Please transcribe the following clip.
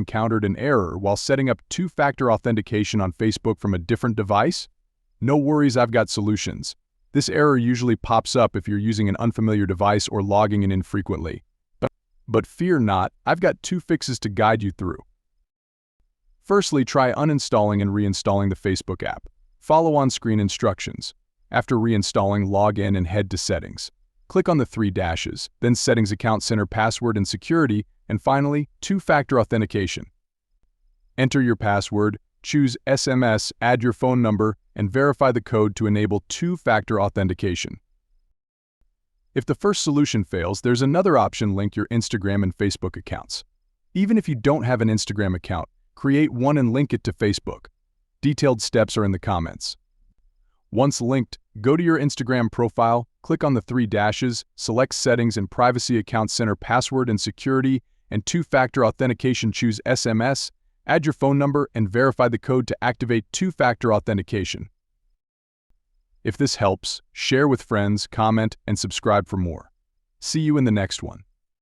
Encountered an error while setting up two-factor authentication on Facebook from a different device? No worries, I've got solutions. This error usually pops up if you're using an unfamiliar device or logging in infrequently. But fear not, I've got two fixes to guide you through. Firstly, try uninstalling and reinstalling the Facebook app. Follow on-screen instructions. After reinstalling, log in and head to Settings. Click on the three dashes, then Settings, Account Center, Password and Security, and finally, Two-Factor Authentication. Enter your password, choose SMS, add your phone number, and verify the code to enable two-factor authentication. If the first solution fails, there's another option: link your Instagram and Facebook accounts. Even if you don't have an Instagram account, create one and link it to Facebook. Detailed steps are in the comments. Once linked, go to your Instagram profile, click on the three dashes, select Settings and Privacy, Account Center, Password and Security, and Two-Factor Authentication. Choose SMS, add your phone number, and verify the code to activate two-factor authentication. If this helps, share with friends, comment, and subscribe for more. See you in the next one.